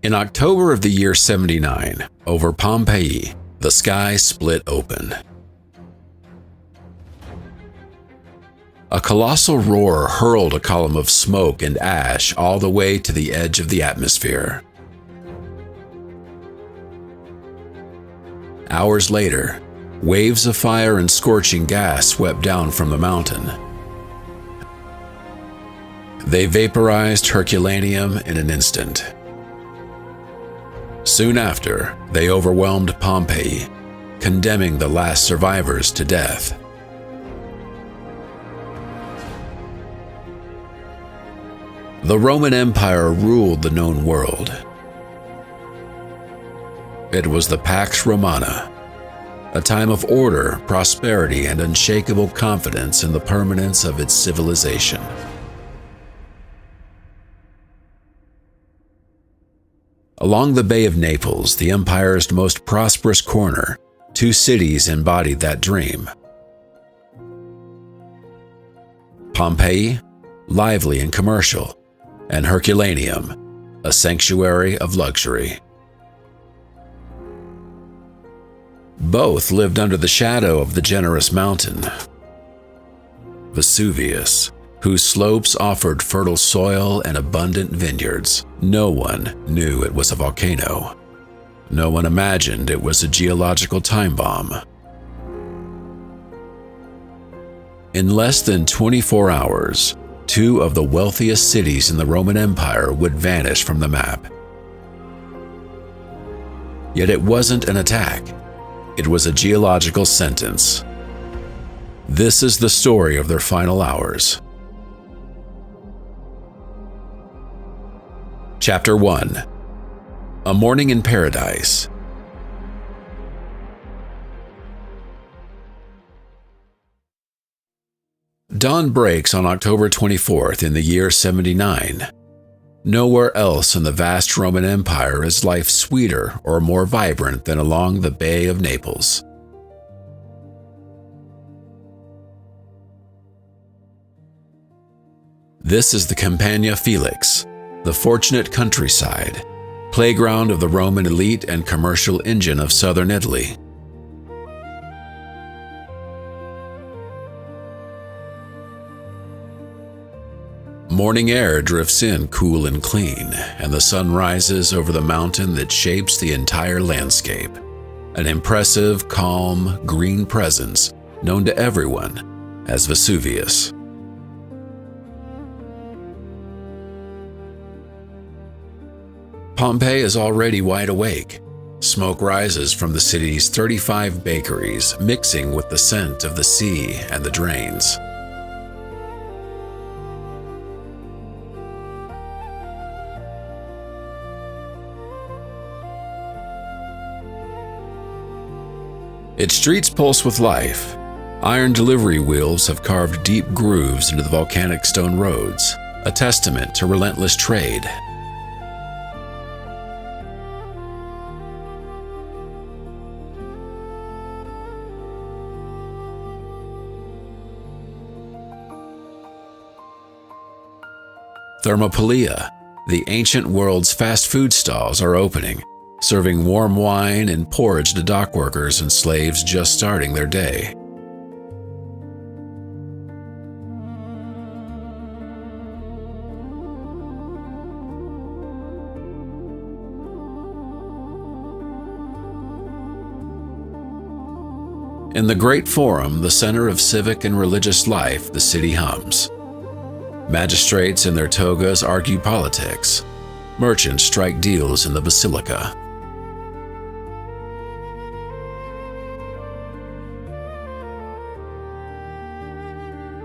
In October of the year 79, over Pompeii, the sky split open. A colossal roar hurled a column of smoke and ash all the way to the edge of the atmosphere. Hours later, waves of fire and scorching gas swept down from the mountain. They vaporized Herculaneum in an instant. Soon after, they overwhelmed Pompeii, condemning the last survivors to death. The Roman Empire ruled the known world. It was the Pax Romana, a time of order, prosperity, and unshakable confidence in the permanence of its civilization. Along the Bay of Naples, the empire's most prosperous corner, two cities embodied that dream. Pompeii, lively and commercial, and Herculaneum, a sanctuary of luxury. Both lived under the shadow of the generous mountain, Vesuvius, whose slopes offered fertile soil and abundant vineyards. No one knew it was a volcano. No one imagined it was a geological time bomb. In less than 24 hours, two of the wealthiest cities in the Roman Empire would vanish from the map. Yet it wasn't an attack. It was a geological sentence. This is the story of their final hours. Chapter 1. A Morning in Paradise. Dawn breaks on October 24th in the year 79. Nowhere else in the vast Roman Empire is life sweeter or more vibrant than along the Bay of Naples. This is the Campagna Felix, the fortunate countryside, playground of the Roman elite and commercial engine of southern Italy. Morning air drifts in cool and clean, and the sun rises over the mountain that shapes the entire landscape, an impressive, calm, green presence known to everyone as Vesuvius. Pompeii is already wide awake. Smoke rises from the city's 35 bakeries, mixing with the scent of the sea and the drains. Its streets pulse with life. Iron delivery wheels have carved deep grooves into the volcanic stone roads, a testament to relentless trade. Thermopylae, the ancient world's fast food stalls, are opening, serving warm wine and porridge to dock workers and slaves just starting their day. In the Great Forum, the center of civic and religious life, the city hums. Magistrates in their togas argue politics. Merchants strike deals in the basilica.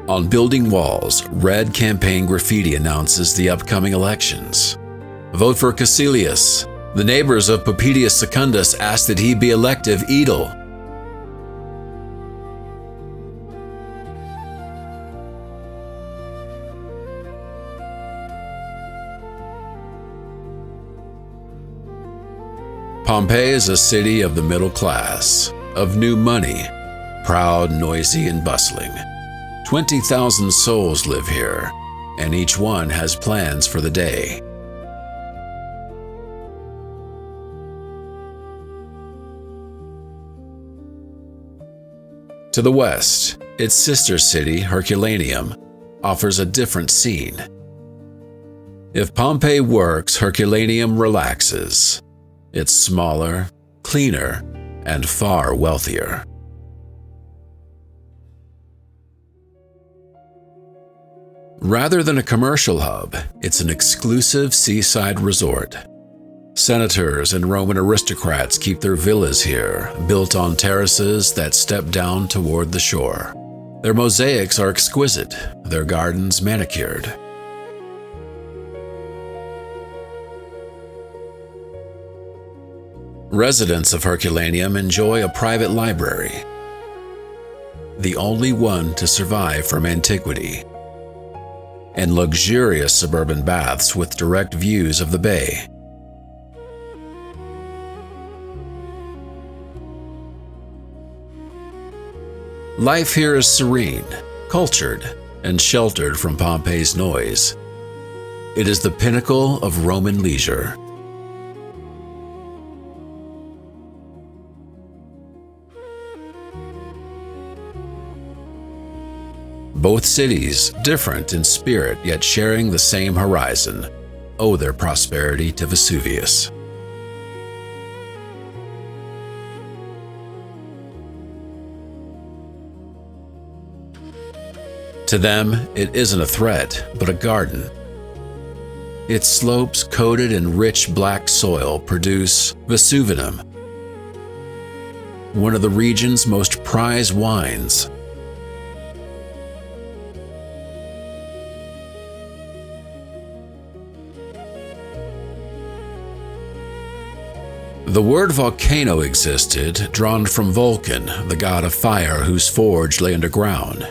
On building walls, red campaign graffiti announces the upcoming elections. Vote for Caecilius. The neighbors of Popedius Secundus ask that he be elective aedile. Pompeii is a city of the middle class, of new money, proud, noisy, and bustling. 20,000 souls live here, and each one has plans for the day. To the west, its sister city, Herculaneum, offers a different scene. If Pompeii works, Herculaneum relaxes. It's smaller, cleaner, and far wealthier. Rather than a commercial hub, it's an exclusive seaside resort. Senators and Roman aristocrats keep their villas here, built on terraces that step down toward the shore. Their mosaics are exquisite, their gardens manicured. Residents of Herculaneum enjoy a private library, the only one to survive from antiquity, and luxurious suburban baths with direct views of the bay. Life here is serene, cultured, and sheltered from Pompeii's noise. It is the pinnacle of Roman leisure. Both cities, different in spirit yet sharing the same horizon, owe their prosperity to Vesuvius. To them, it isn't a threat, but a garden. Its slopes coated in rich black soil produce Vesuvinum, one of the region's most prized wines. The word volcano existed, drawn from Vulcan, the god of fire whose forge lay underground.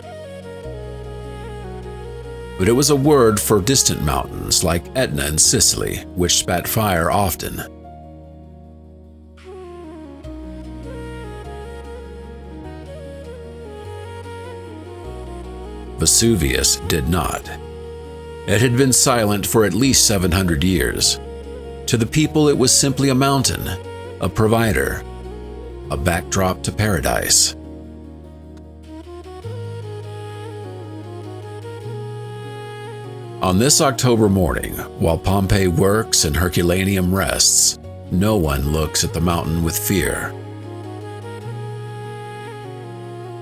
But it was a word for distant mountains like Etna in Sicily, which spat fire often. Vesuvius did not. It had been silent for at least 700 years. To the people, it was simply a mountain, a provider, a backdrop to paradise. On this October morning, while Pompeii works and Herculaneum rests, no one looks at the mountain with fear.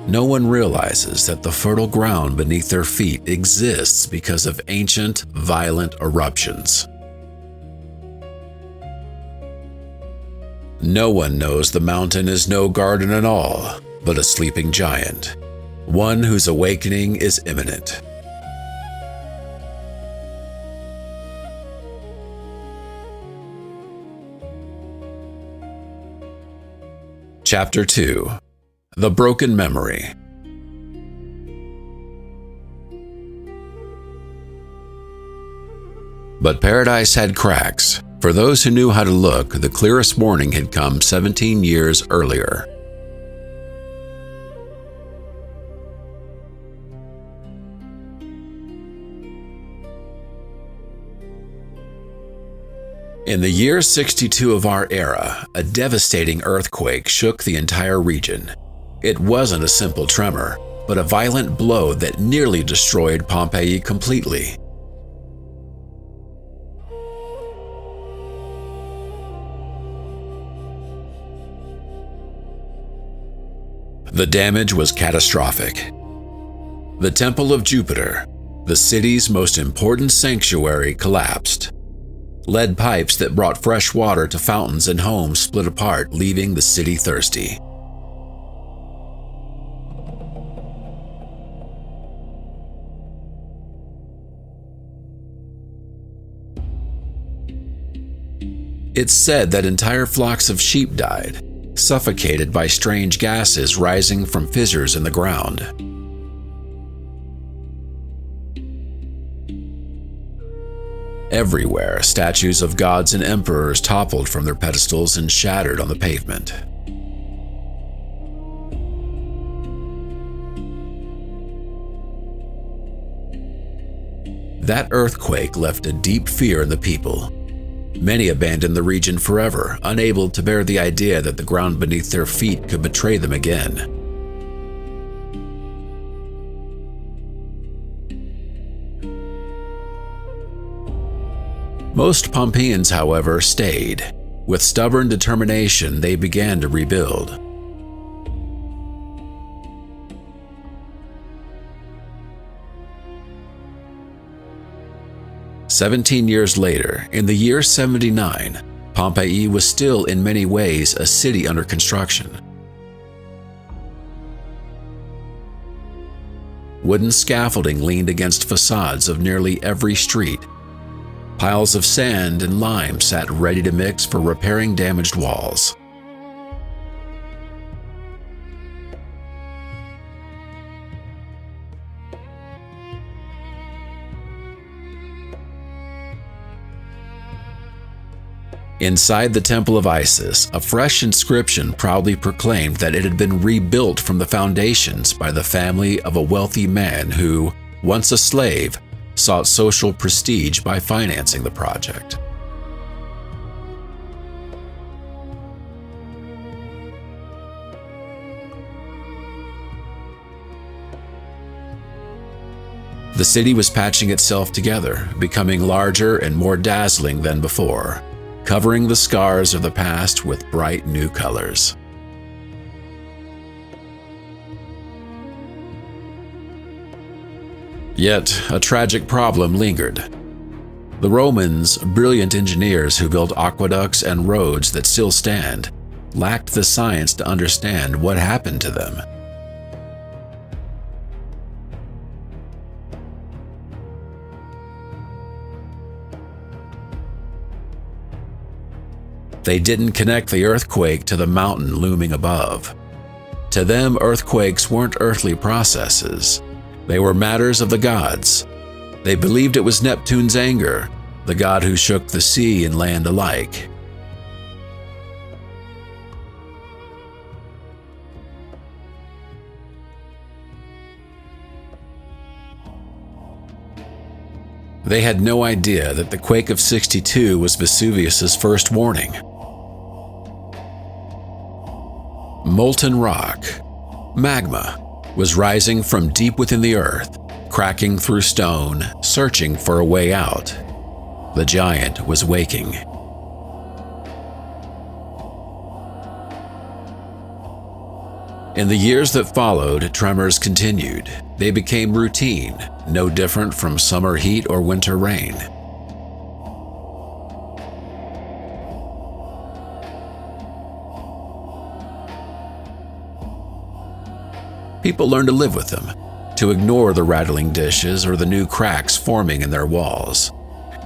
No one realizes that the fertile ground beneath their feet exists because of ancient, violent eruptions. No one knows the mountain is no garden at all, but a sleeping giant, one whose awakening is imminent. Chapter 2: The Broken Memory. But paradise had cracks. For those who knew how to look, the clearest morning had come 17 years earlier. In the year 62 of our era, a devastating earthquake shook the entire region. It wasn't a simple tremor, but a violent blow that nearly destroyed Pompeii completely. The damage was catastrophic. The Temple of Jupiter, the city's most important sanctuary, collapsed. Lead pipes that brought fresh water to fountains and homes split apart, leaving the city thirsty. It's said that entire flocks of sheep died, suffocated by strange gases rising from fissures in the ground. Everywhere, statues of gods and emperors toppled from their pedestals and shattered on the pavement. That earthquake left a deep fear in the people. Many abandoned the region forever, unable to bear the idea that the ground beneath their feet could betray them again. Most Pompeians, however, stayed. With stubborn determination, they began to rebuild. "17 years later, in the year 79, Pompeii was still in many ways a city under construction. Wooden scaffolding leaned against facades of nearly every street. Piles of sand and lime sat ready to mix for repairing damaged walls. Inside the Temple of Isis, a fresh inscription proudly proclaimed that it had been rebuilt from the foundations by the family of a wealthy man who, once a slave, sought social prestige by financing the project. The city was patching itself together, becoming larger and more dazzling than before, covering the scars of the past with bright new colors. Yet, a tragic problem lingered. The Romans, brilliant engineers who built aqueducts and roads that still stand, lacked the science to understand what happened to them. They didn't connect the earthquake to the mountain looming above. To them, earthquakes weren't earthly processes. They were matters of the gods. They believed it was Neptune's anger, the god who shook the sea and land alike. They had no idea that the quake of '62 was Vesuvius's first warning. Molten rock, magma, was rising from deep within the earth, cracking through stone, searching for a way out. The giant was waking. In the years that followed, tremors continued. They became routine, no different from summer heat or winter rain. People learned to live with them, to ignore the rattling dishes or the new cracks forming in their walls.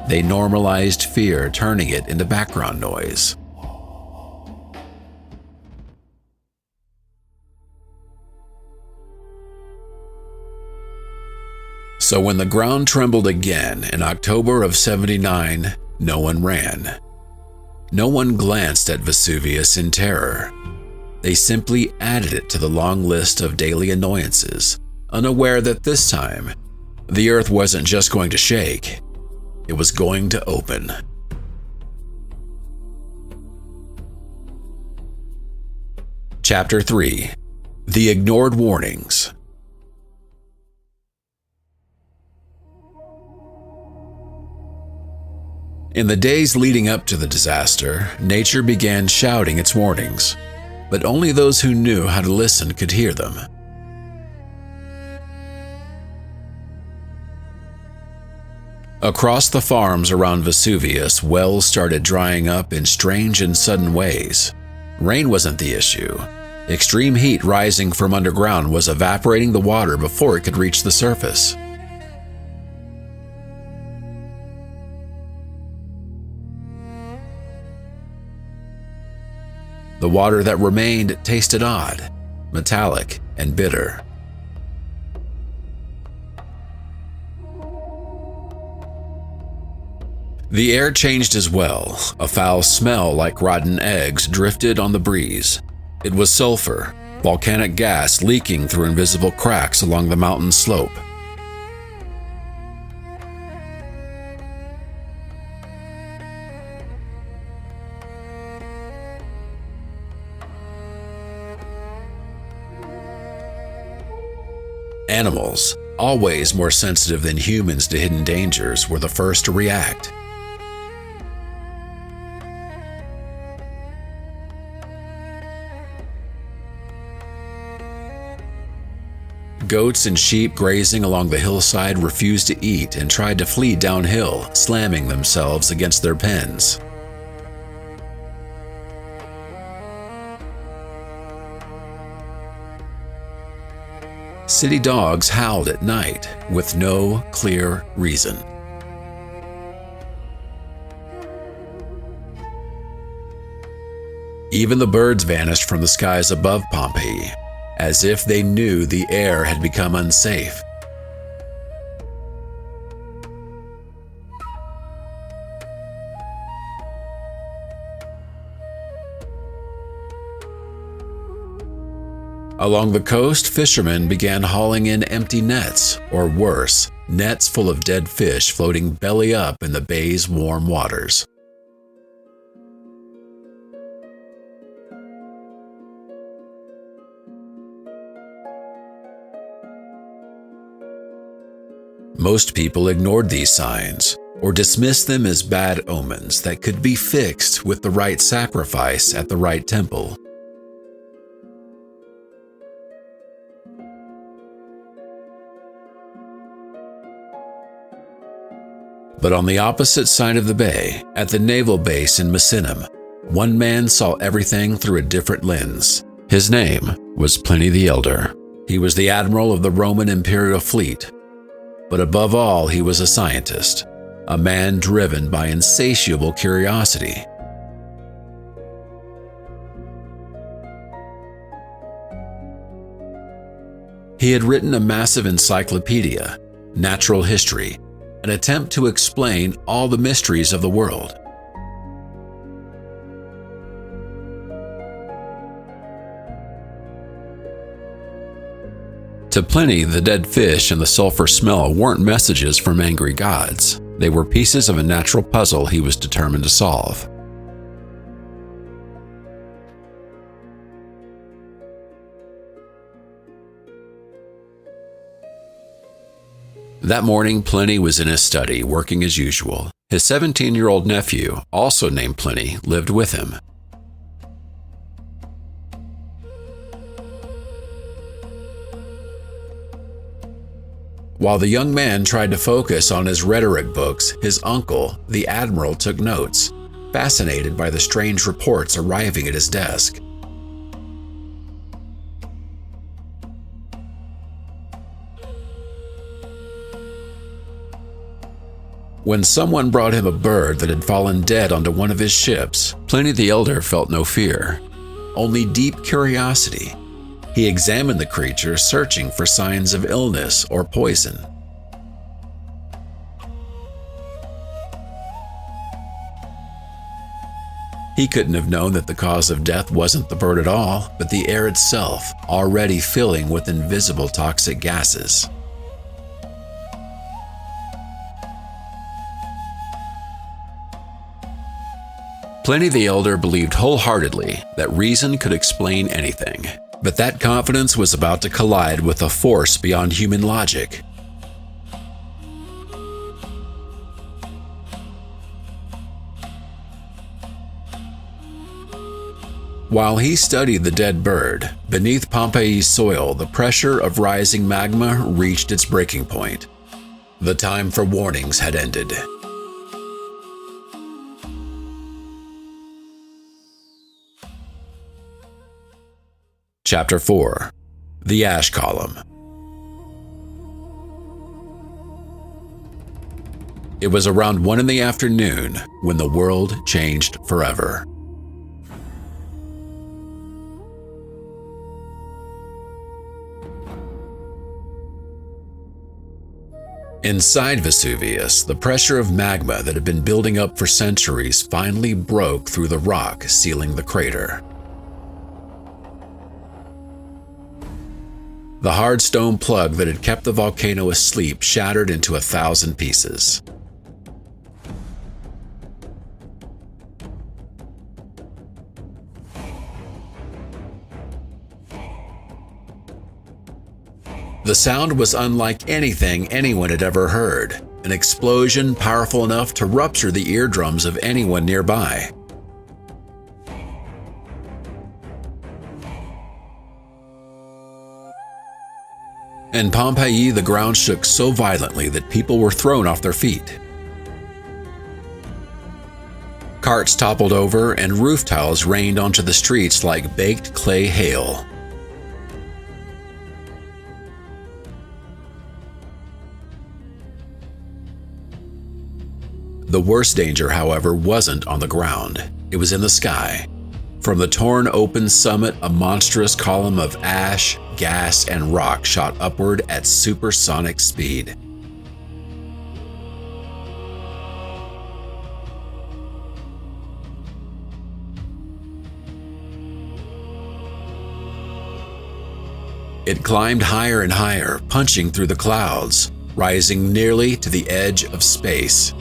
They normalized fear, turning it into background noise. So when the ground trembled again in October of '79, no one ran. No one glanced at Vesuvius in terror. They simply added it to the long list of daily annoyances, unaware that this time, the earth wasn't just going to shake, it was going to open. Chapter 3: The Ignored Warnings. In the days leading up to the disaster, nature began shouting its warnings, but only those who knew how to listen could hear them. Across the farms around Vesuvius, wells started drying up in strange and sudden ways. Rain wasn't the issue. Extreme heat rising from underground was evaporating the water before it could reach the surface. The water that remained tasted odd, metallic, and bitter. The air changed as well. A foul smell like rotten eggs drifted on the breeze. It was sulfur, volcanic gas leaking through invisible cracks along the mountain slope. Animals, always more sensitive than humans to hidden dangers, were the first to react. goats and sheep grazing along the hillside refused to eat and tried to flee downhill, slamming themselves against their pens. City dogs howled at night with no clear reason. Even the birds vanished from the skies above Pompeii, as if they knew the air had become unsafe. Along the coast, fishermen began hauling in empty nets, or worse, nets full of dead fish floating belly up in the bay's warm waters. Most people ignored these signs, or dismissed them as bad omens that could be fixed with the right sacrifice at the right temple. But on the opposite side of the bay, at the naval base in Misenum, one man saw everything through a different lens. His name was Pliny the Elder. He was the admiral of the Roman imperial fleet. But above all, he was a scientist, a man driven by insatiable curiosity. He had written a massive encyclopedia, Natural History, an attempt to explain all the mysteries of the world. To Pliny, the dead fish and the sulfur smell weren't messages from angry gods. They were pieces of a natural puzzle he was determined to solve. That morning, Pliny was in his study, working as usual. His 17-year-old nephew, also named Pliny, lived with him. While the young man tried to focus on his rhetoric books, his uncle, the admiral, took notes, fascinated by the strange reports arriving at his desk. When someone brought him a bird that had fallen dead onto one of his ships, Pliny the Elder felt no fear, only deep curiosity. He examined the creature, searching for signs of illness or poison. He couldn't have known that the cause of death wasn't the bird at all, but the air itself, already filling with invisible toxic gases. Pliny the Elder believed wholeheartedly that reason could explain anything, but that confidence was about to collide with a force beyond human logic. While he studied the dead bird, beneath Pompeii's soil, the pressure of rising magma reached its breaking point. The time for warnings had ended. Chapter 4. The Ash Column. It was around 1 in the afternoon when the world changed forever. Inside Vesuvius, the pressure of magma that had been building up for centuries finally broke through the rock sealing the crater. The hard stone plug that had kept the volcano asleep shattered into 1,000 pieces. The sound was unlike anything anyone had ever heard, an explosion powerful enough to rupture the eardrums of anyone nearby. In Pompeii, the ground shook so violently that people were thrown off their feet. Carts toppled over and roof tiles rained onto the streets like baked clay hail. The worst danger, however, wasn't on the ground. It was in the sky. From the torn open summit, a monstrous column of ash, gas, and rock shot upward at supersonic speed. It climbed higher and higher, punching through the clouds, rising nearly to the edge of space.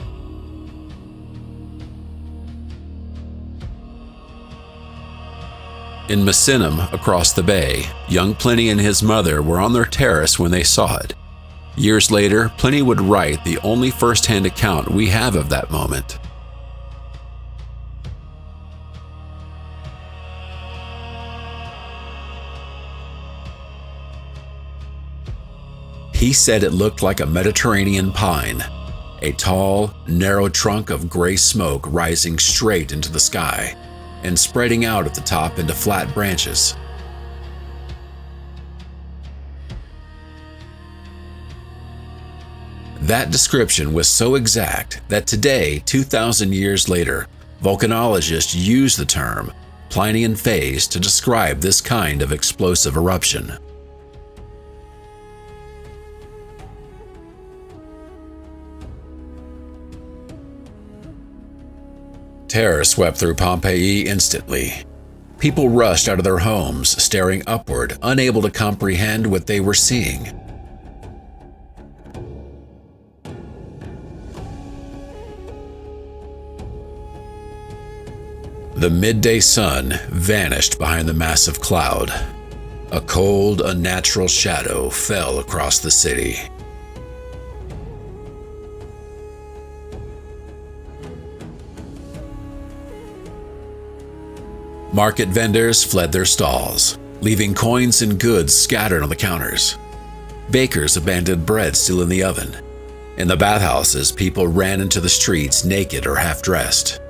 In Misenum, across the bay, young Pliny and his mother were on their terrace when they saw it. Years later, Pliny would write the only first-hand account we have of that moment. He said it looked like a Mediterranean pine, a tall, narrow trunk of gray smoke rising straight into the sky and spreading out at the top into flat branches. That description was so exact that today, 2,000 years later, volcanologists use the term Plinian phase to describe this kind of explosive eruption. Terror swept through Pompeii instantly. People rushed out of their homes, staring upward, unable to comprehend what they were seeing. The midday sun vanished behind the massive cloud. A cold, unnatural shadow fell across the city. Market vendors fled their stalls, leaving coins and goods scattered on the counters. Bakers abandoned bread still in the oven. In the bathhouses, people ran into the streets naked or half-dressed.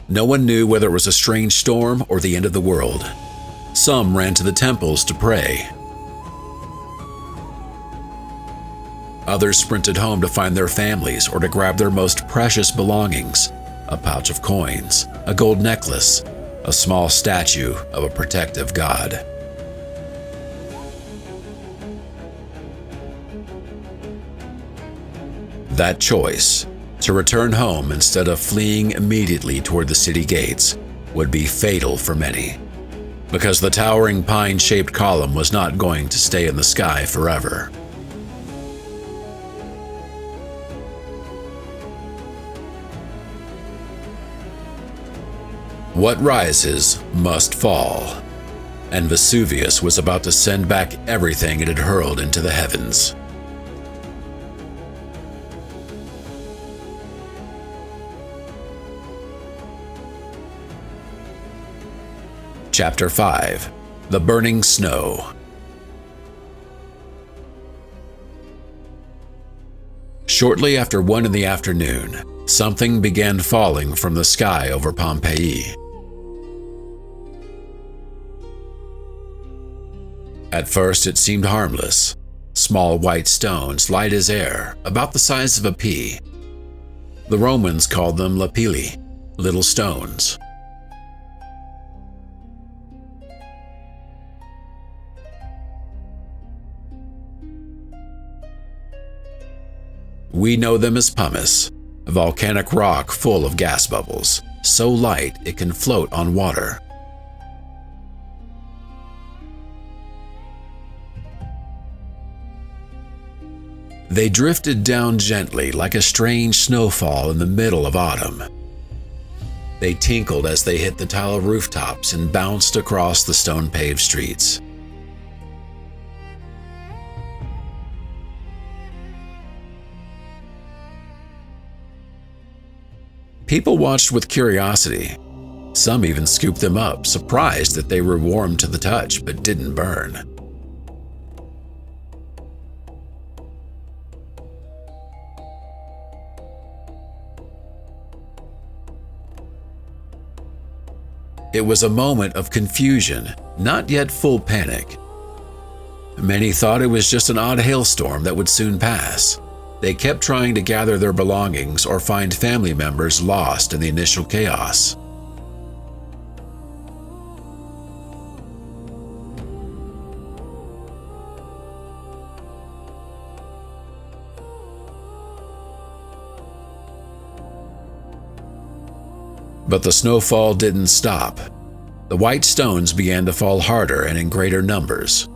No one knew whether it was a strange storm or the end of the world. Some ran to the temples to pray. Others sprinted home to find their families or to grab their most precious belongings, a pouch of coins, a gold necklace, a small statue of a protective god. That choice, to return home instead of fleeing immediately toward the city gates, would be fatal for many, because the towering pine-shaped column was not going to stay in the sky forever. What rises must fall, and Vesuvius was about to send back everything it had hurled into the heavens. Chapter 5: The Burning Snow. Shortly after 1 in the afternoon, something began falling from the sky over Pompeii. At first it seemed harmless. Small white stones, light as air, about the size of a pea. The Romans called them lapilli, little stones. We know them as pumice, volcanic rock full of gas bubbles, so light it can float on water. They drifted down gently like a strange snowfall in the middle of autumn. They tinkled as they hit the tile rooftops and bounced across the stone-paved streets. People watched with curiosity. Some even scooped them up, surprised that they were warm to the touch but didn't burn. It was a moment of confusion, not yet full panic. Many thought it was just an odd hailstorm that would soon pass. They kept trying to gather their belongings or find family members lost in the initial chaos. But the snowfall didn't stop. The white stones began to fall harder and in greater numbers.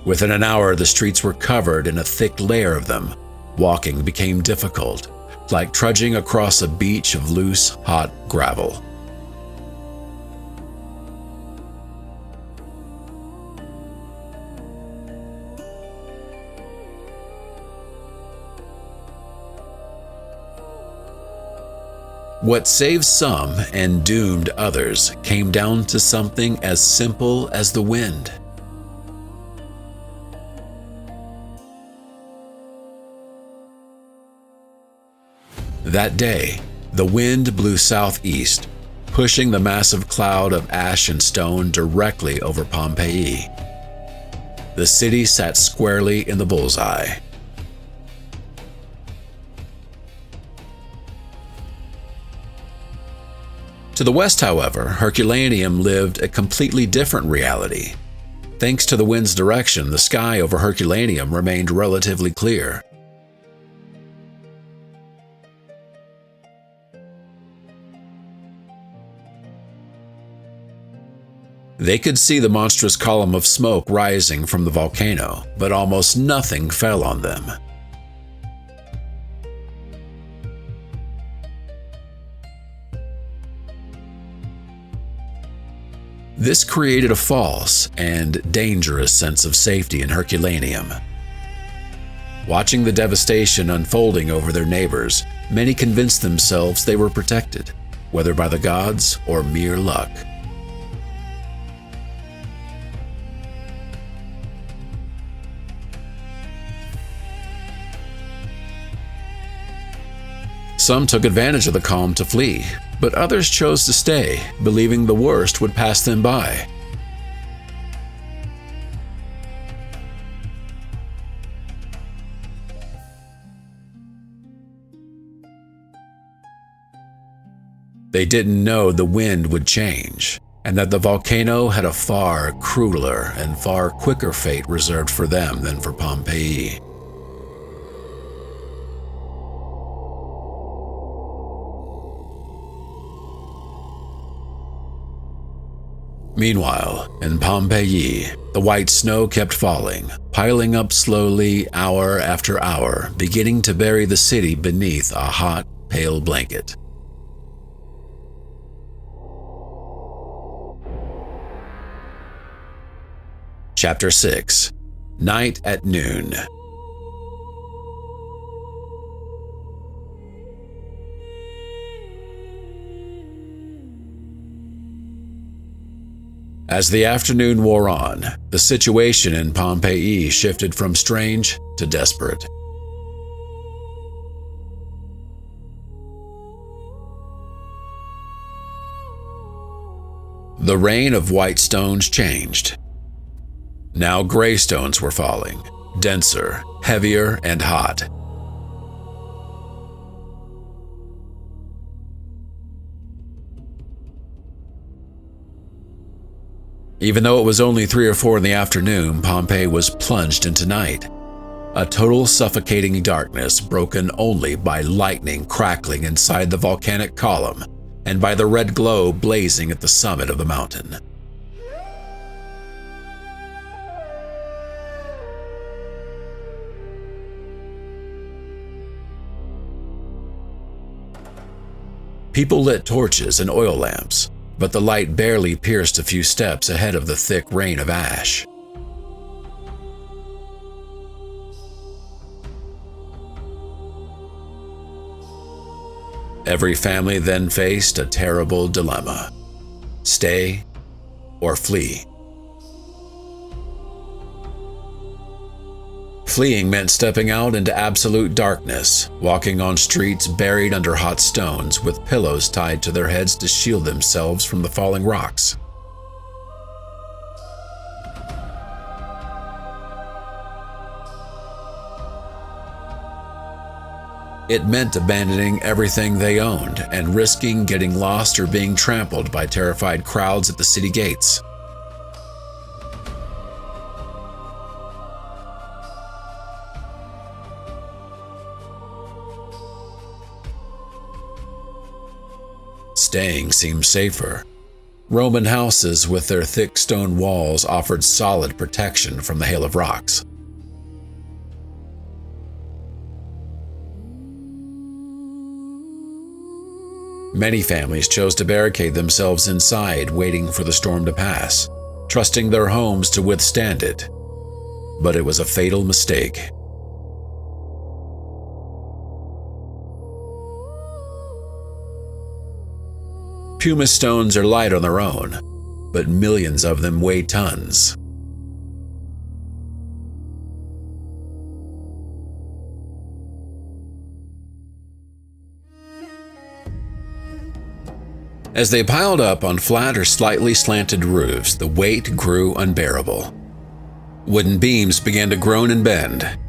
Within an hour, the streets were covered in a thick layer of them. Walking became difficult, like trudging across a beach of loose, hot gravel. What saved some and doomed others came down to something as simple as the wind. That day, the wind blew southeast, pushing the massive cloud of ash and stone directly over Pompeii. The city sat squarely in the bullseye. To the west, however, Herculaneum lived a completely different reality. Thanks to the wind's direction, the sky over Herculaneum remained relatively clear. They could see the monstrous column of smoke rising from the volcano, but almost nothing fell on them. This created a false and dangerous sense of safety in Herculaneum. Watching the devastation unfolding over their neighbors, many convinced themselves they were protected, whether by the gods or mere luck. Some took advantage of the calm to flee, but others chose to stay, believing the worst would pass them by. They didn't know the wind would change, and that the volcano had a far crueler and far quicker fate reserved for them than for Pompeii. Meanwhile, in Pompeii, the white snow kept falling, piling up slowly hour after hour, beginning to bury the city beneath a hot, pale blanket. Chapter 6. Night at Noon. As the afternoon wore on, the situation in Pompeii shifted from strange to desperate. The rain of white stones changed. Now gray stones were falling, denser, heavier, and hot. Even though it was only 3 or 4 in the afternoon, Pompeii was plunged into night. A total suffocating darkness broken only by lightning crackling inside the volcanic column and by the red glow blazing at the summit of the mountain. People lit torches and oil lamps, but the light barely pierced a few steps ahead of the thick rain of ash. Every family then faced a terrible dilemma: stay or flee. Fleeing meant stepping out into absolute darkness, walking on streets buried under hot stones with pillows tied to their heads to shield themselves from the falling rocks. It meant abandoning everything they owned and risking getting lost or being trampled by terrified crowds at the city gates. Staying seemed safer. Roman houses with their thick stone walls offered solid protection from the hail of rocks. Many families chose to barricade themselves inside, waiting for the storm to pass, trusting their homes to withstand it. But it was a fatal mistake. Pumice stones are light on their own, but millions of them weigh tons. As they piled up on flat or slightly slanted roofs, the weight grew unbearable. Wooden beams began to groan and bend.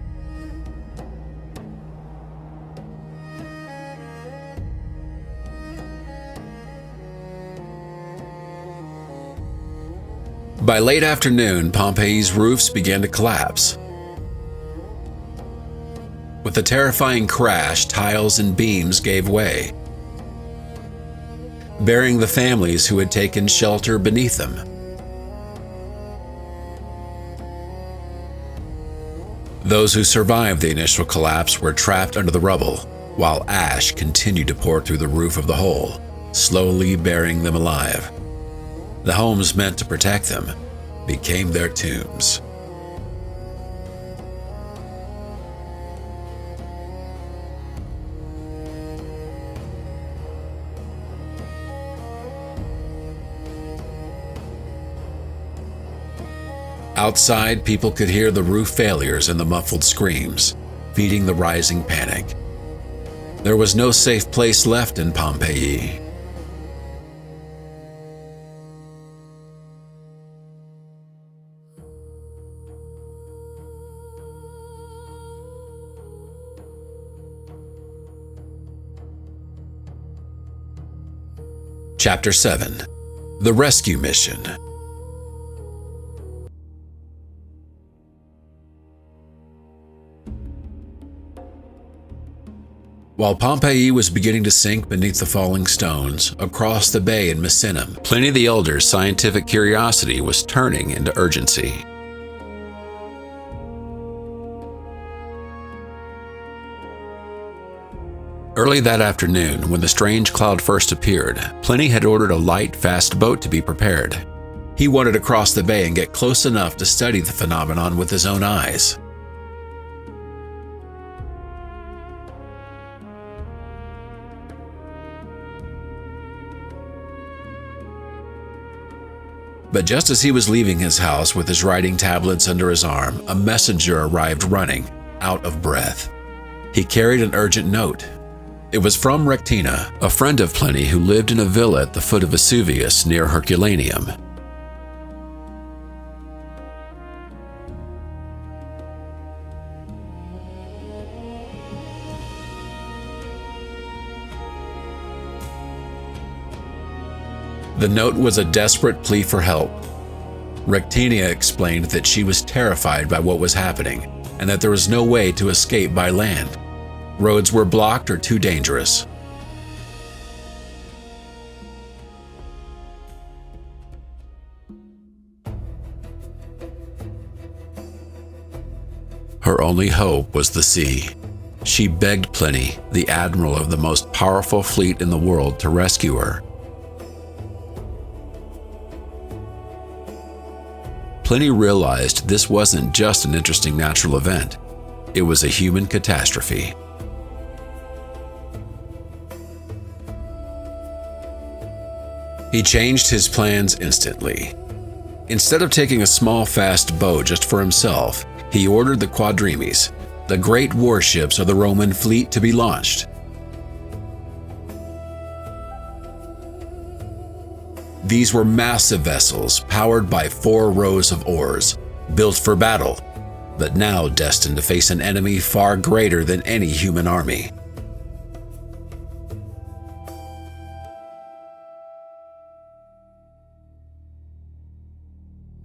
By late afternoon, Pompeii's roofs began to collapse. With a terrifying crash, tiles and beams gave way, burying the families who had taken shelter beneath them. Those who survived the initial collapse were trapped under the rubble, while ash continued to pour through the roof of the hole, slowly burying them alive. The homes meant to protect them became their tombs. Outside, people could hear the roof failures and the muffled screams, feeding the rising panic. There was no safe place left in Pompeii. Chapter 7: The Rescue Mission. While Pompeii was beginning to sink beneath the falling stones, across the bay in Misenum, Pliny the Elder's scientific curiosity was turning into urgency. Early that afternoon, when the strange cloud first appeared, Pliny had ordered a light, fast boat to be prepared. He wanted to cross the bay and get close enough to study the phenomenon with his own eyes. But just as he was leaving his house with his writing tablets under his arm, a messenger arrived running, out of breath. He carried an urgent note. It was from Rectina, a friend of Pliny who lived in a villa at the foot of Vesuvius near Herculaneum. The note was a desperate plea for help. Rectina explained that she was terrified by what was happening and that there was no way to escape by land. Roads were blocked or too dangerous. Her only hope was the sea. She begged Pliny, the admiral of the most powerful fleet in the world, to rescue her. Pliny realized this wasn't just an interesting natural event. It was a human catastrophe. He changed his plans instantly. Instead of taking a small, fast boat just for himself, he ordered the quadrimes, the great warships of the Roman fleet, to be launched. These were massive vessels powered by 4 rows of oars, built for battle, but now destined to face an enemy far greater than any human army.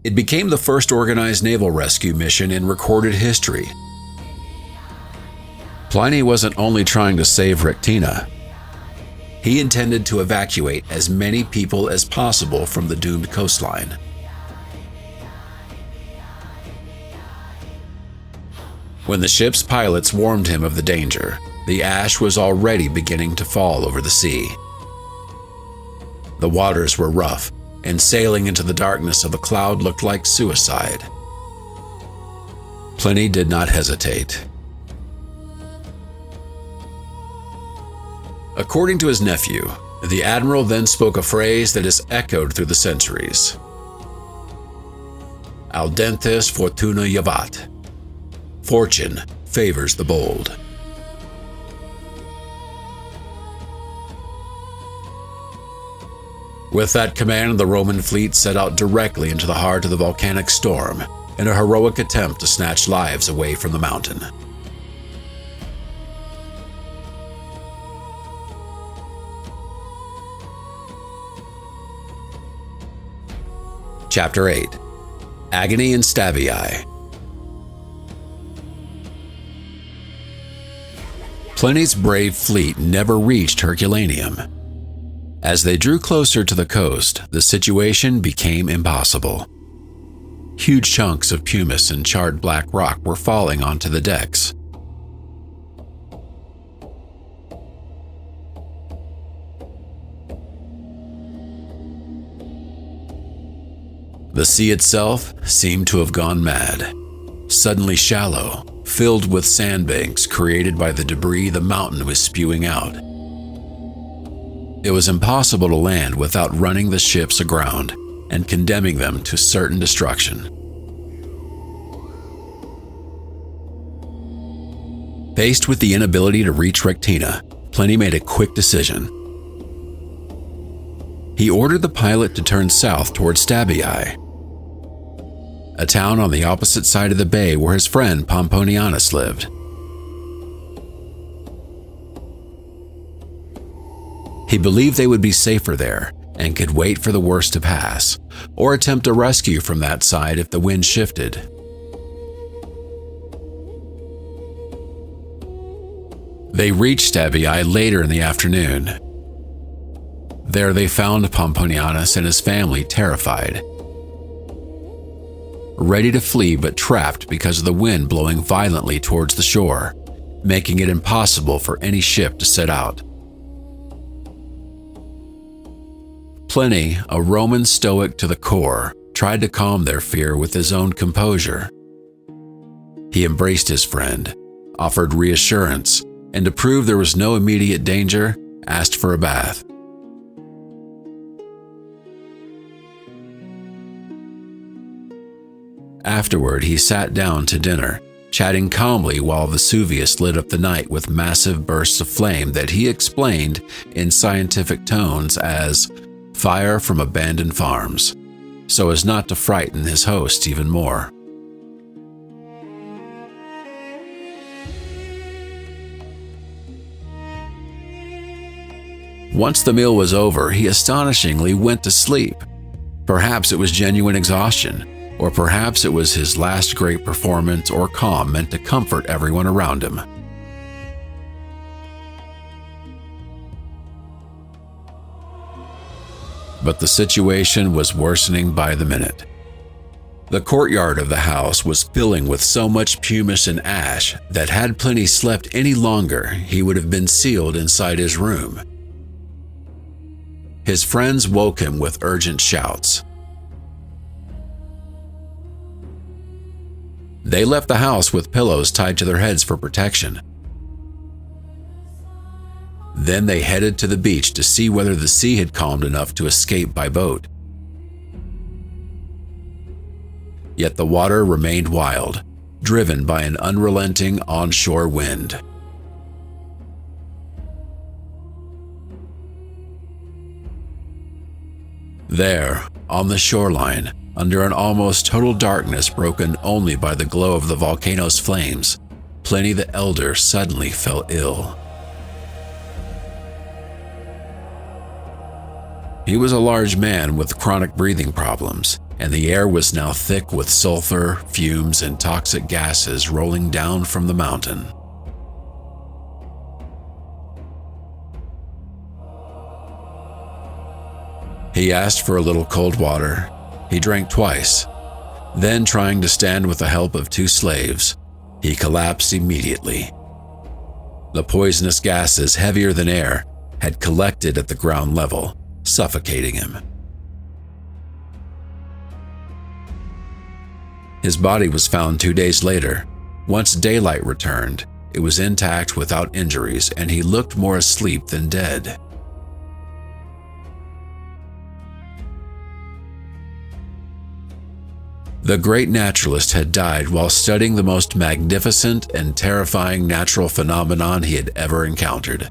It became the first organized naval rescue mission in recorded history. Pliny wasn't only trying to save Rectina. He intended to evacuate as many people as possible from the doomed coastline. When the ship's pilots warned him of the danger, the ash was already beginning to fall over the sea. The waters were rough, and sailing into the darkness of the cloud looked like suicide. Pliny did not hesitate. According to his nephew, the admiral then spoke a phrase that has echoed through the centuries. Audentes fortuna javat. Fortune favors the bold. With that command, the Roman fleet set out directly into the heart of the volcanic storm in a heroic attempt to snatch lives away from the mountain. Chapter 8. Agony in Stabii. Pliny's brave fleet never reached Herculaneum. As they drew closer to the coast, the situation became impossible. Huge chunks of pumice and charred black rock were falling onto the decks. The sea itself seemed to have gone mad, suddenly shallow, filled with sandbanks created by the debris the mountain was spewing out. It was impossible to land without running the ships aground and condemning them to certain destruction. Faced with the inability to reach Rectina, Pliny made a quick decision. He ordered the pilot to turn south towards Stabii, a town on the opposite side of the bay where his friend Pomponianus lived. He believed they would be safer there and could wait for the worst to pass, or attempt a rescue from that side if the wind shifted. They reached Stabii later in the afternoon. There they found Pomponianus and his family terrified, ready to flee but trapped because of the wind blowing violently towards the shore, making it impossible for any ship to set out. Pliny, a Roman Stoic to the core, tried to calm their fear with his own composure. He embraced his friend, offered reassurance, and to prove there was no immediate danger, asked for a bath. Afterward, he sat down to dinner, chatting calmly while Vesuvius lit up the night with massive bursts of flame that he explained in scientific tones as fire from abandoned farms, so as not to frighten his hosts even more. Once the meal was over, he astonishingly went to sleep. Perhaps it was genuine exhaustion, or perhaps it was his last great performance or calm meant to comfort everyone around him. But the situation was worsening by the minute. The courtyard of the house was filling with so much pumice and ash that had Pliny slept any longer, he would have been sealed inside his room. His friends woke him with urgent shouts. They left the house with pillows tied to their heads for protection. Then they headed to the beach to see whether the sea had calmed enough to escape by boat. Yet the water remained wild, driven by an unrelenting onshore wind. There, on the shoreline, under an almost total darkness broken only by the glow of the volcano's flames, Pliny the Elder suddenly fell ill. He was a large man with chronic breathing problems, and the air was now thick with sulfur, fumes, and toxic gases rolling down from the mountain. He asked for a little cold water. He drank twice. Then, trying to stand with the help of 2 slaves, he collapsed immediately. The poisonous gases, heavier than air, had collected at the ground level, suffocating him. His body was found 2 days later. Once daylight returned, it was intact without injuries, and he looked more asleep than dead. The great naturalist had died while studying the most magnificent and terrifying natural phenomenon he had ever encountered.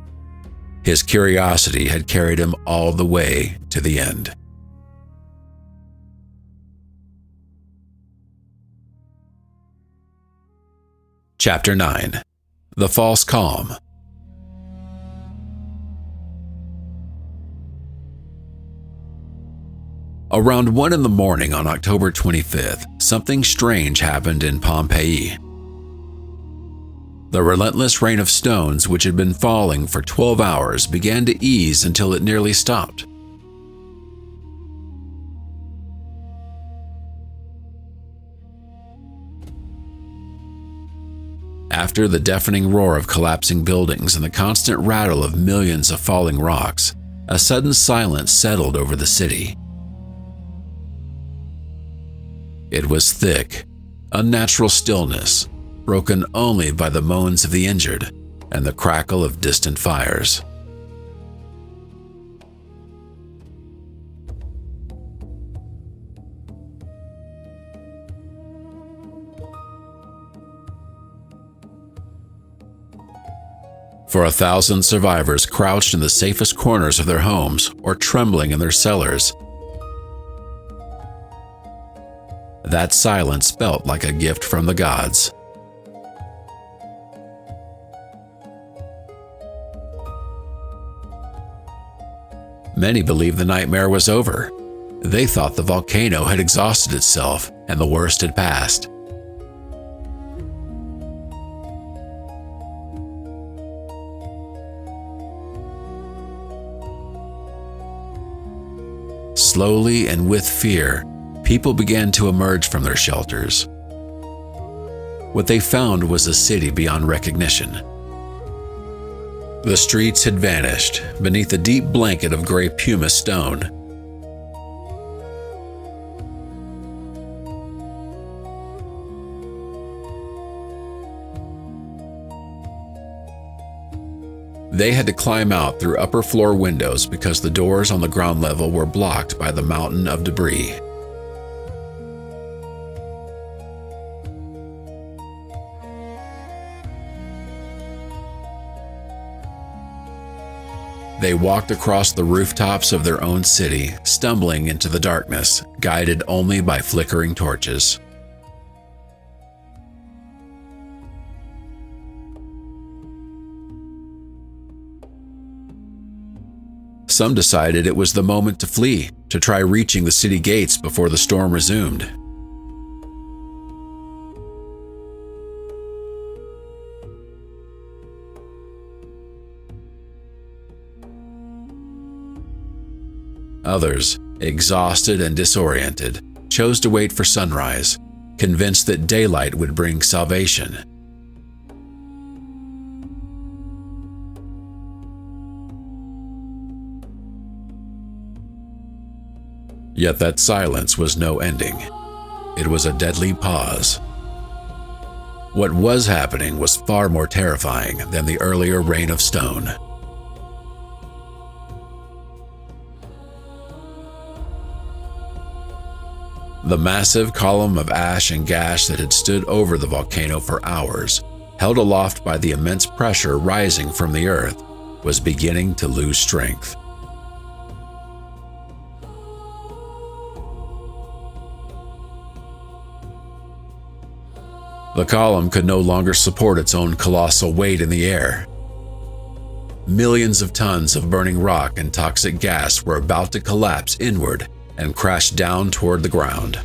His curiosity had carried him all the way to the end. Chapter 9. The False Calm. Around 1 in the morning on October 25th, something strange happened in Pompeii. The relentless rain of stones which had been falling for 12 hours began to ease until it nearly stopped. After the deafening roar of collapsing buildings and the constant rattle of millions of falling rocks, a sudden silence settled over the city. It was thick, unnatural stillness, broken only by the moans of the injured and the crackle of distant fires. For 1,000 survivors crouched in the safest corners of their homes or trembling in their cellars, that silence felt like a gift from the gods. Many believed the nightmare was over. They thought the volcano had exhausted itself and the worst had passed. Slowly and with fear, people began to emerge from their shelters. What they found was a city beyond recognition. The streets had vanished beneath a deep blanket of gray pumice stone. They had to climb out through upper floor windows because the doors on the ground level were blocked by the mountain of debris. They walked across the rooftops of their own city, stumbling into the darkness, guided only by flickering torches. Some decided it was the moment to flee, to try reaching the city gates before the storm resumed. Others, exhausted and disoriented, chose to wait for sunrise, convinced that daylight would bring salvation. Yet that silence was no ending. It was a deadly pause. What was happening was far more terrifying than the earlier rain of stone. The massive column of ash and gas that had stood over the volcano for hours, held aloft by the immense pressure rising from the earth, was beginning to lose strength. The column could no longer support its own colossal weight in the air. Millions of tons of burning rock and toxic gas were about to collapse inward and crash down toward the ground.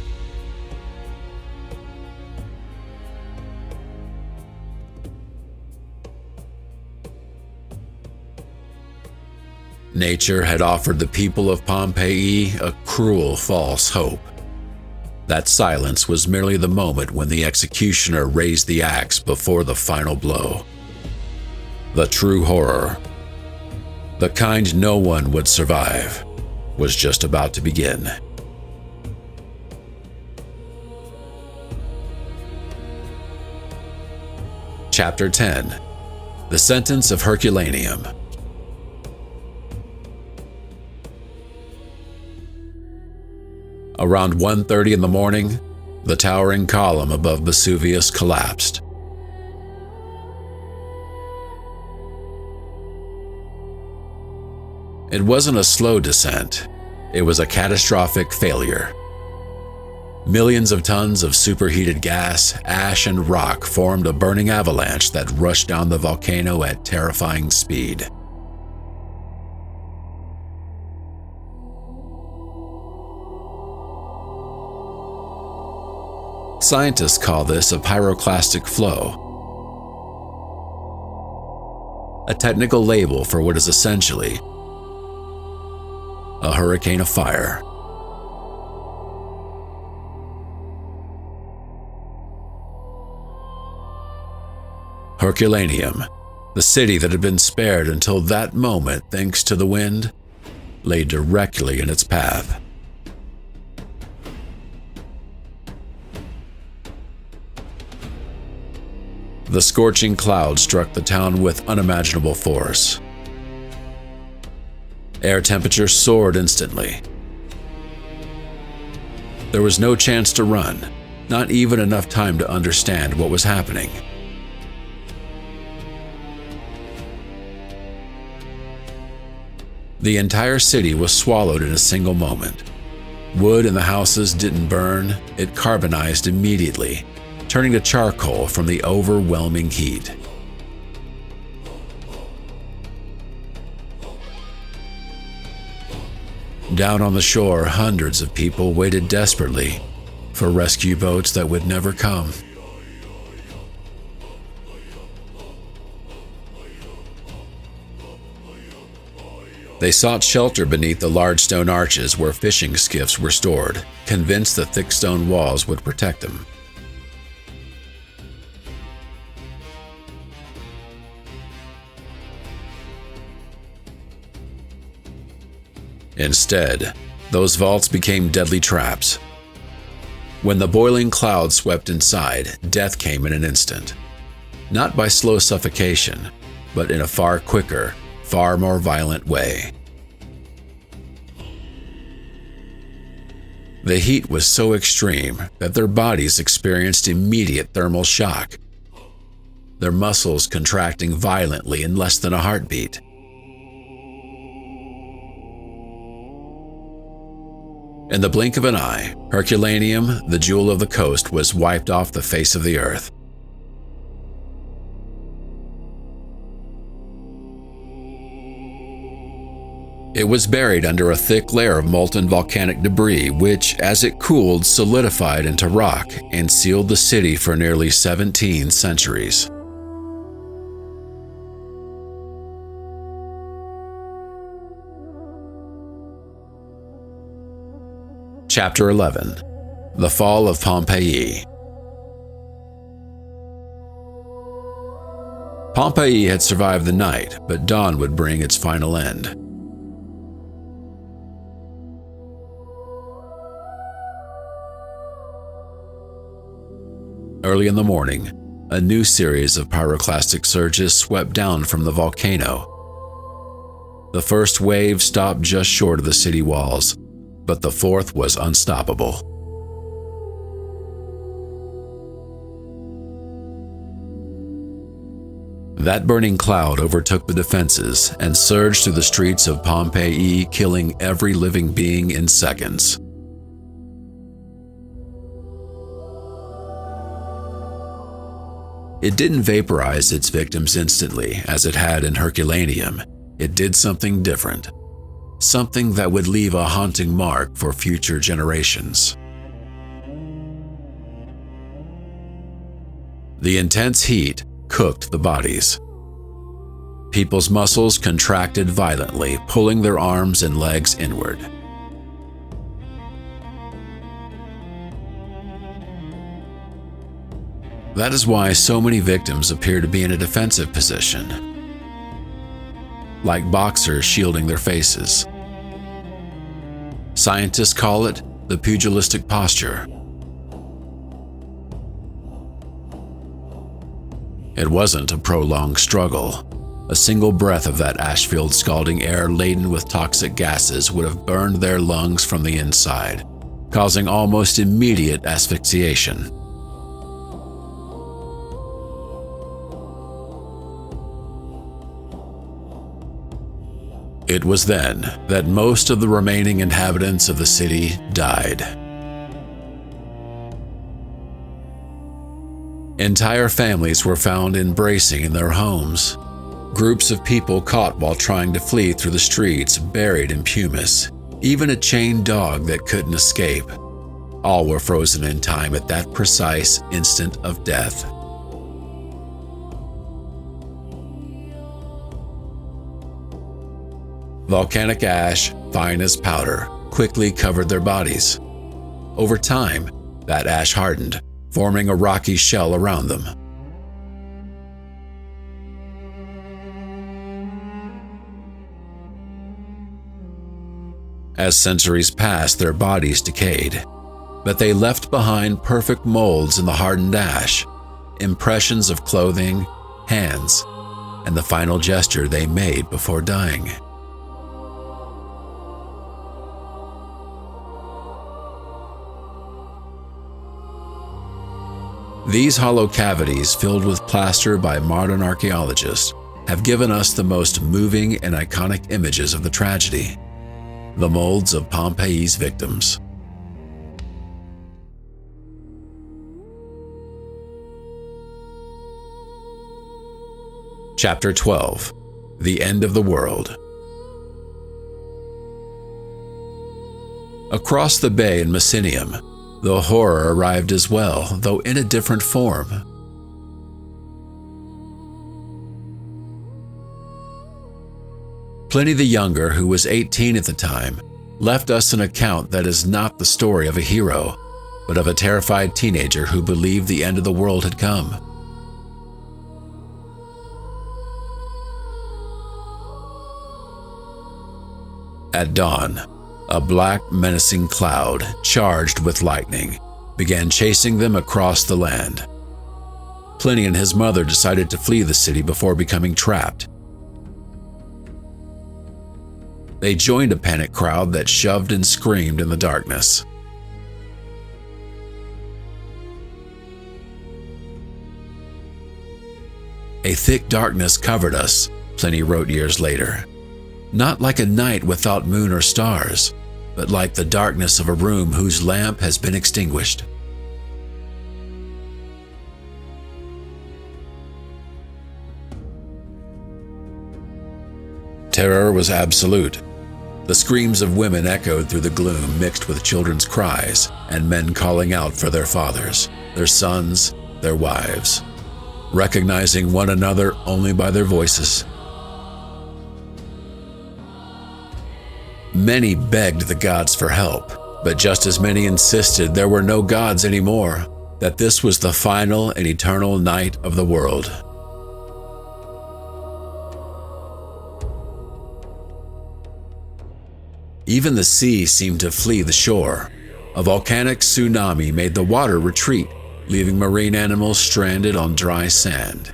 Nature had offered the people of Pompeii a cruel false hope. That silence was merely the moment when the executioner raised the axe before the final blow. The true horror, the kind no one would survive, was just about to begin. Chapter 10: The Sentence of Herculaneum. Around 1:30 in the morning, the towering column above Vesuvius collapsed. It wasn't a slow descent, it was a catastrophic failure. Millions of tons of superheated gas, ash, and rock formed a burning avalanche that rushed down the volcano at terrifying speed. Scientists call this a pyroclastic flow, a technical label for what is essentially a hurricane of fire. Herculaneum, the city that had been spared until that moment thanks to the wind, lay directly in its path. The scorching clouds struck the town with unimaginable force. Air temperature soared instantly. There was no chance to run, not even enough time to understand what was happening. The entire city was swallowed in a single moment. Wood in the houses didn't burn, it carbonized immediately, turning to charcoal from the overwhelming heat. Down on the shore, hundreds of people waited desperately for rescue boats that would never come. They sought shelter beneath the large stone arches where fishing skiffs were stored, convinced the thick stone walls would protect them. Instead, those vaults became deadly traps. When the boiling clouds swept inside, death came in an instant. Not by slow suffocation, but in a far quicker, far more violent way. The heat was so extreme that their bodies experienced immediate thermal shock, their muscles contracting violently in less than a heartbeat. In the blink of an eye, Herculaneum, the jewel of the coast, was wiped off the face of the earth. It was buried under a thick layer of molten volcanic debris which, as it cooled, solidified into rock and sealed the city for nearly 17 centuries. Chapter 11: The Fall of Pompeii. Pompeii had survived the night, but dawn would bring its final end. Early in the morning, a new series of pyroclastic surges swept down from the volcano. The first wave stopped just short of the city walls, but the fourth was unstoppable. That burning cloud overtook the defenses and surged through the streets of Pompeii, killing every living being in seconds. It didn't vaporize its victims instantly, as it had in Herculaneum. It did something different. Something that would leave a haunting mark for future generations. The intense heat cooked the bodies. People's muscles contracted violently, pulling their arms and legs inward. That is why so many victims appear to be in a defensive position, like boxers shielding their faces. Scientists call it the pugilistic posture. It wasn't a prolonged struggle. A single breath of that ash-filled scalding air laden with toxic gases would have burned their lungs from the inside, causing almost immediate asphyxiation. It was then that most of the remaining inhabitants of the city died. Entire families were found embracing in their homes. Groups of people caught while trying to flee through the streets, buried in pumice. Even a chained dog that couldn't escape. All were frozen in time at that precise instant of death. Volcanic ash, fine as powder, quickly covered their bodies. Over time, that ash hardened, forming a rocky shell around them. As centuries passed, their bodies decayed, but they left behind perfect molds in the hardened ash, impressions of clothing, hands, and the final gesture they made before dying. These hollow cavities, filled with plaster by modern archaeologists, have given us the most moving and iconic images of the tragedy, the molds of Pompeii's victims. Chapter 12: The End of the World. Across the bay in Mycenium, the horror arrived as well, though in a different form. Pliny the Younger, who was 18 at the time, left us an account that is not the story of a hero, but of a terrified teenager who believed the end of the world had come. At dawn, a black, menacing cloud, charged with lightning, began chasing them across the land. Pliny and his mother decided to flee the city before becoming trapped. They joined a panicked crowd that shoved and screamed in the darkness. "A thick darkness covered us," Pliny wrote years later. "Not like a night without moon or stars, but like the darkness of a room whose lamp has been extinguished." Terror was absolute. The screams of women echoed through the gloom, mixed with children's cries and men calling out for their fathers, their sons, their wives, recognizing one another only by their voices. Many begged the gods for help, but just as many insisted there were no gods anymore, that this was the final and eternal night of the world. Even the sea seemed to flee the shore. A volcanic tsunami made the water retreat, leaving marine animals stranded on dry sand.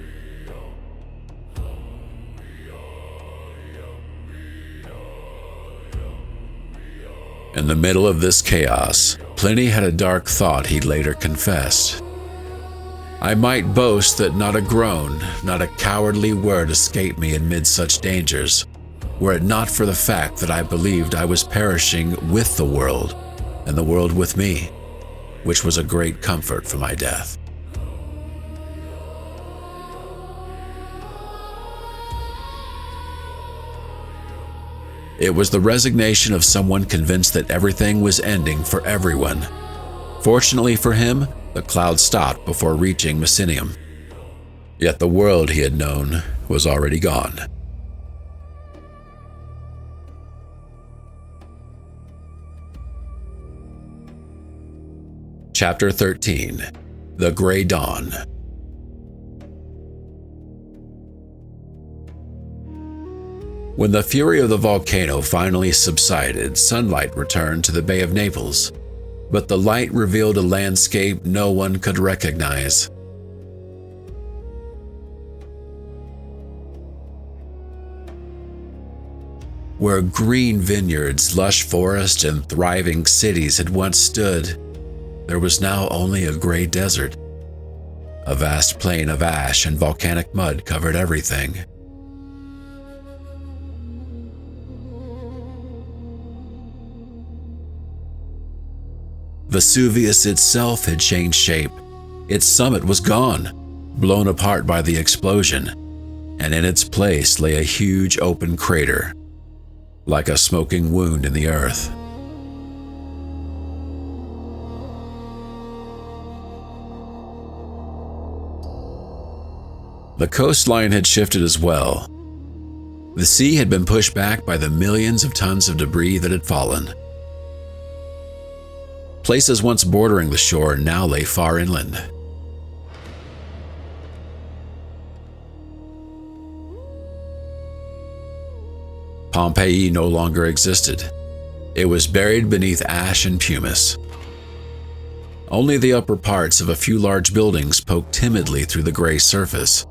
In the middle of this chaos, Pliny had a dark thought he later confessed. I might boast that not a groan, not a cowardly word escaped me amid such dangers, were it not for the fact that I believed I was perishing with the world, and the world with me, which was a great comfort for my death. It was the resignation of someone convinced that everything was ending for everyone. Fortunately for him, the cloud stopped before reaching Misenum. Yet the world he had known was already gone. Chapter 13. The Gray Dawn. When the fury of the volcano finally subsided, sunlight returned to the Bay of Naples, but the light revealed a landscape no one could recognize. Where green vineyards, lush forests, and thriving cities had once stood, there was now only a gray desert. A vast plain of ash and volcanic mud covered everything. Vesuvius itself had changed shape. Its summit was gone, blown apart by the explosion, and in its place lay a huge open crater, like a smoking wound in the earth. The coastline had shifted as well. The sea had been pushed back by the millions of tons of debris that had fallen. Places once bordering the shore now lay far inland. Pompeii no longer existed. It was buried beneath ash and pumice. Only the upper parts of a few large buildings poked timidly through the gray surface,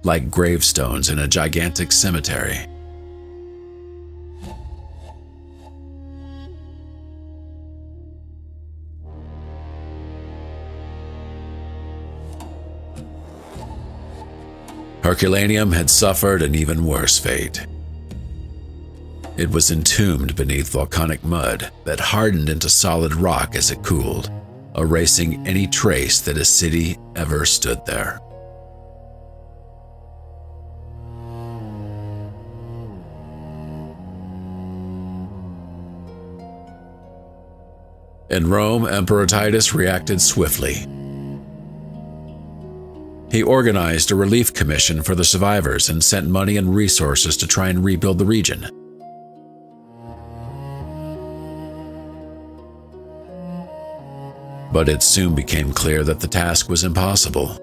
like gravestones in a gigantic cemetery. Herculaneum had suffered an even worse fate. It was entombed beneath volcanic mud that hardened into solid rock as it cooled, erasing any trace that a city ever stood there. In Rome, Emperor Titus reacted swiftly. He organized a relief commission for the survivors and sent money and resources to try and rebuild the region. But it soon became clear that the task was impossible.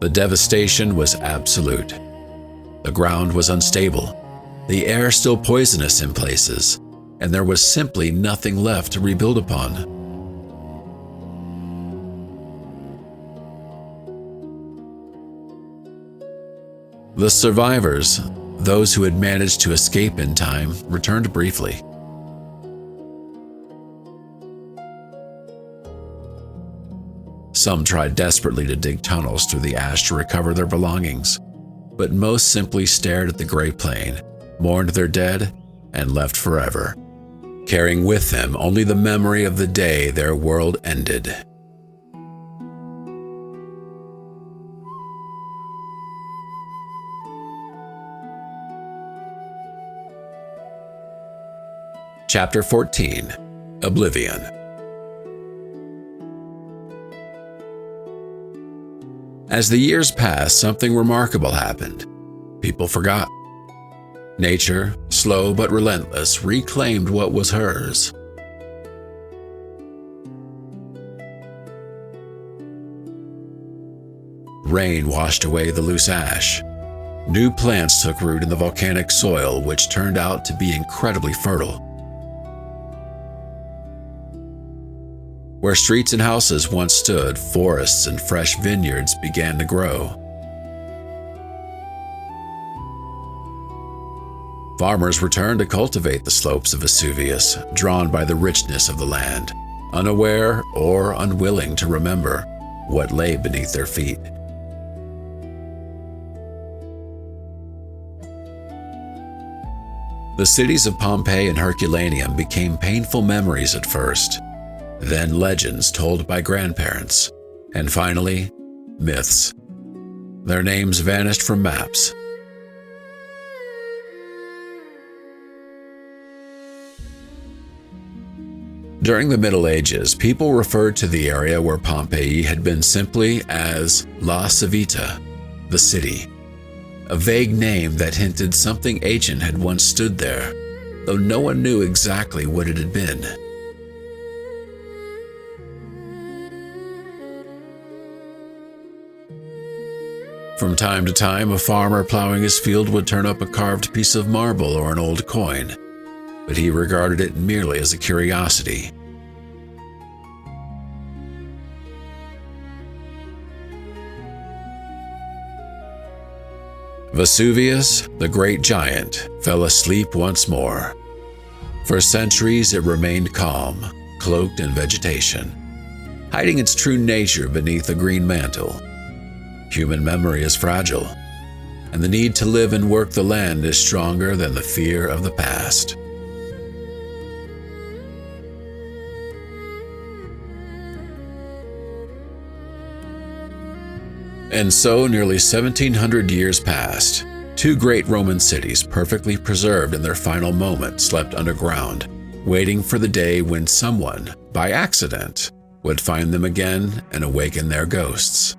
The devastation was absolute. The ground was unstable, the air still poisonous in places, and there was simply nothing left to rebuild upon. The survivors, those who had managed to escape in time, returned briefly. Some tried desperately to dig tunnels through the ash to recover their belongings, but most simply stared at the gray plain, mourned their dead, and left forever, carrying with them only the memory of the day their world ended. Chapter 14. Oblivion. As the years passed, something remarkable happened. People forgot. Nature, slow but relentless, reclaimed what was hers. Rain washed away the loose ash. New plants took root in the volcanic soil, which turned out to be incredibly fertile. Where streets and houses once stood, forests and fresh vineyards began to grow. Farmers returned to cultivate the slopes of Vesuvius, drawn by the richness of the land. unaware or unwilling to remember what lay beneath their feet. The cities of Pompeii and Herculaneum became painful memories at first, then legends told by grandparents, and finally, myths. Their names vanished from maps. During the Middle Ages, people referred to the area where Pompeii had been simply as La Civita, the city, a vague name that hinted something ancient had once stood there, though no one knew exactly what it had been. From time to time, a farmer plowing his field would turn up a carved piece of marble or an old coin, but he regarded it merely as a curiosity. Vesuvius, the great giant, fell asleep once more. For centuries it remained calm, cloaked in vegetation, hiding its true nature beneath a green mantle. Human memory is fragile, and the need to live and work the land is stronger than the fear of the past. And so nearly 1,700 years passed. Two great Roman cities, perfectly preserved in their final moment, slept underground, waiting for the day when someone, by accident, would find them again and awaken their ghosts.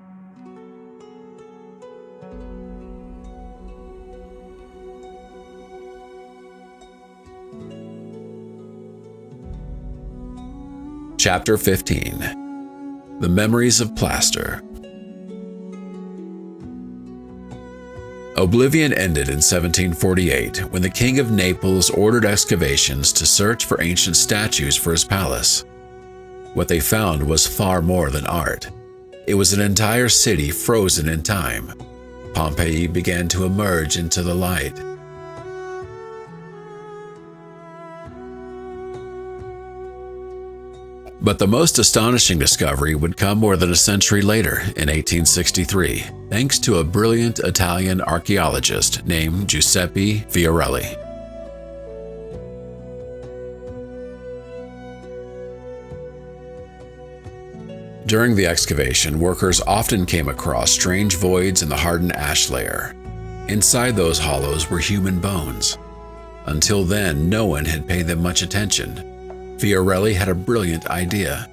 Chapter 15. The Memories of Plaster. Oblivion ended in 1748 when the King of Naples ordered excavations to search for ancient statues for his palace. What they found was far more than art. It was an entire city frozen in time. Pompeii began to emerge into the light. But the most astonishing discovery would come more than a century later, in 1863, thanks to a brilliant Italian archaeologist named Giuseppe Fiorelli. During the excavation, workers often came across strange voids in the hardened ash layer. Inside those hollows were human bones. Until then, no one had paid them much attention. Fiorelli had a brilliant idea.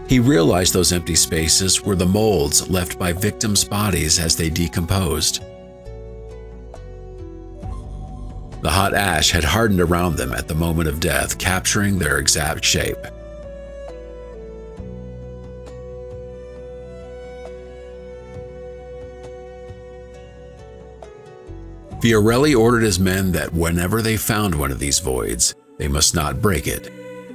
He realized those empty spaces were the molds left by victims' bodies as they decomposed. The hot ash had hardened around them at the moment of death, capturing their exact shape. Fiorelli ordered his men that whenever they found one of these voids, they must not break it.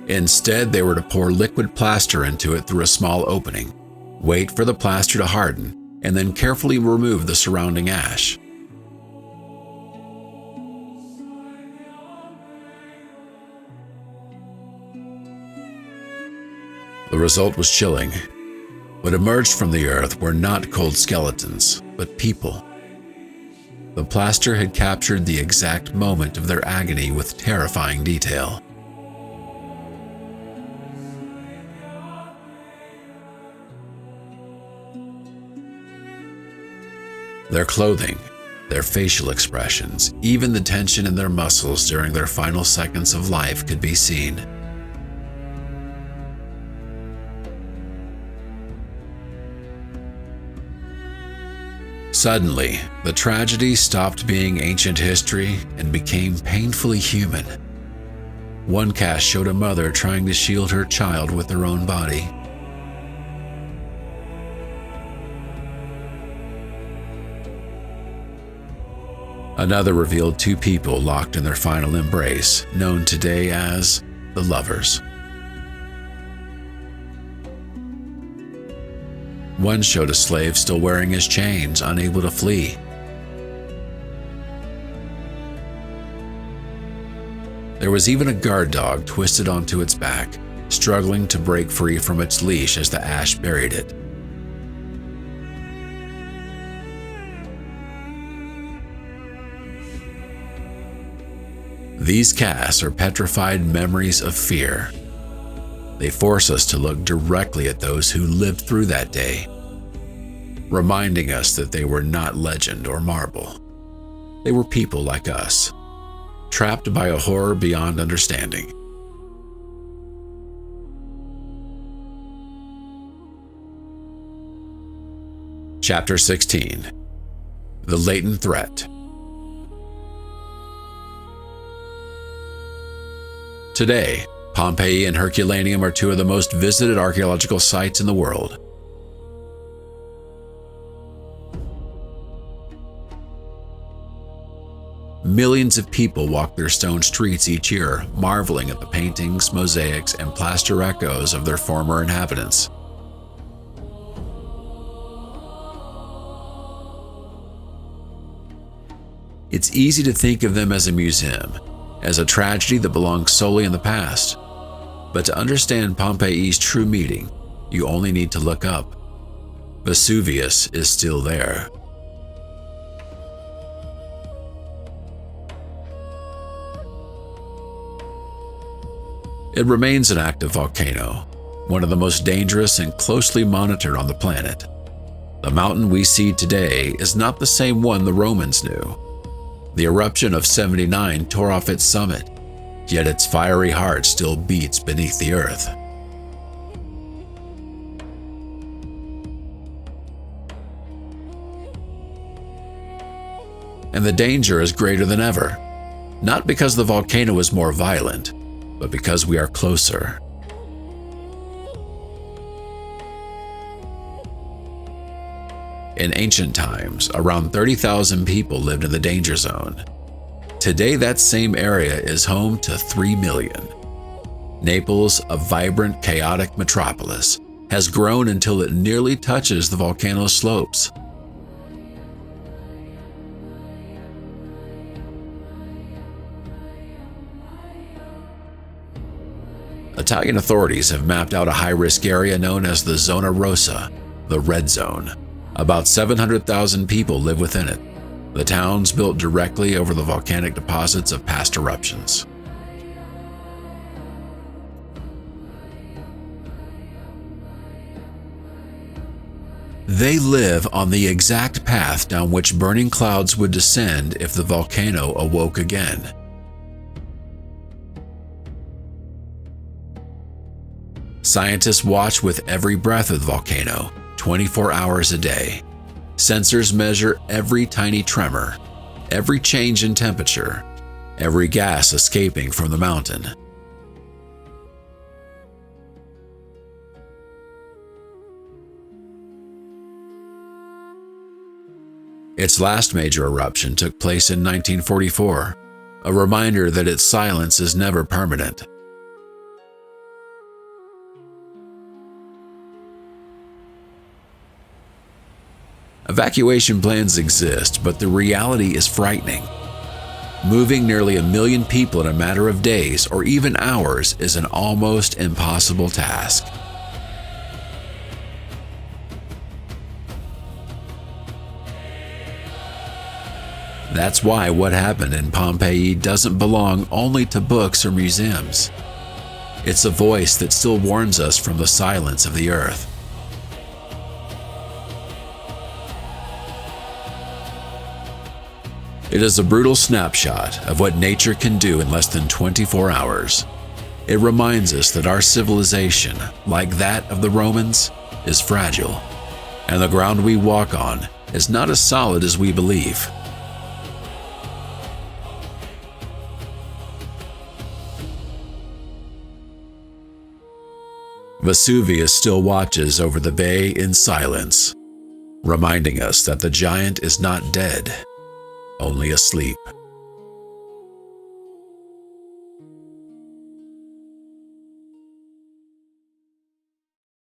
Instead, they were to pour liquid plaster into it through a small opening, wait for the plaster to harden, and then carefully remove the surrounding ash. The result was chilling. What emerged from the earth were not cold skeletons, but people. The plaster had captured the exact moment of their agony with terrifying detail. Their clothing, their facial expressions, even the tension in their muscles during their final seconds of life could be seen. Suddenly, the tragedy stopped being ancient history and became painfully human. One cast showed a mother trying to shield her child with her own body. Another revealed two people locked in their final embrace, known today as the lovers. One showed a slave still wearing his chains, unable to flee. There was even a guard dog twisted onto its back, struggling to break free from its leash as the ash buried it. These casts are petrified memories of fear. They force us to look directly at those who lived through that day, reminding us that they were not legend or marble. They were people like us, trapped by a horror beyond understanding. Chapter 16. The Latent Threat. Today, Pompeii and Herculaneum are two of the most visited archaeological sites in the world. Millions of people walk their stone streets each year, marveling at the paintings, mosaics, and plaster echoes of their former inhabitants. It's easy to think of them as a museum, as a tragedy that belongs solely in the past. But to understand Pompeii's true meaning, you only need to look up. Vesuvius is still there. It remains an active volcano, one of the most dangerous and closely monitored on the planet. The mountain we see today is not the same one the Romans knew. The eruption of 79 tore off its summit, yet its fiery heart still beats beneath the earth. And the danger is greater than ever, not because the volcano is more violent, but because we are closer. In ancient times, around 30,000 people lived in the danger zone. Today, that same area is home to 3 million. Naples, a vibrant, chaotic metropolis, has grown until it nearly touches the volcano's slopes. Italian authorities have mapped out a high-risk area known as the Zona Rossa, the Red Zone. About 700,000 people live within it. The town's built directly over the volcanic deposits of past eruptions. They live on the exact path down which burning clouds would descend if the volcano awoke again. Scientists watch with every breath of the volcano, 24 hours a day. Sensors measure every tiny tremor, every change in temperature, every gas escaping from the mountain. Its last major eruption took place in 1944, a reminder that its silence is never permanent. Evacuation plans exist, but the reality is frightening. Moving nearly 1 million people in a matter of days or even hours is an almost impossible task. That's why what happened in Pompeii doesn't belong only to books or museums. It's a voice that still warns us from the silence of the earth. It is a brutal snapshot of what nature can do in less than 24 hours. It reminds us that our civilization, like that of the Romans, is fragile, and the ground we walk on is not as solid as we believe. Vesuvius still watches over the bay in silence, reminding us that the giant is not dead, only asleep.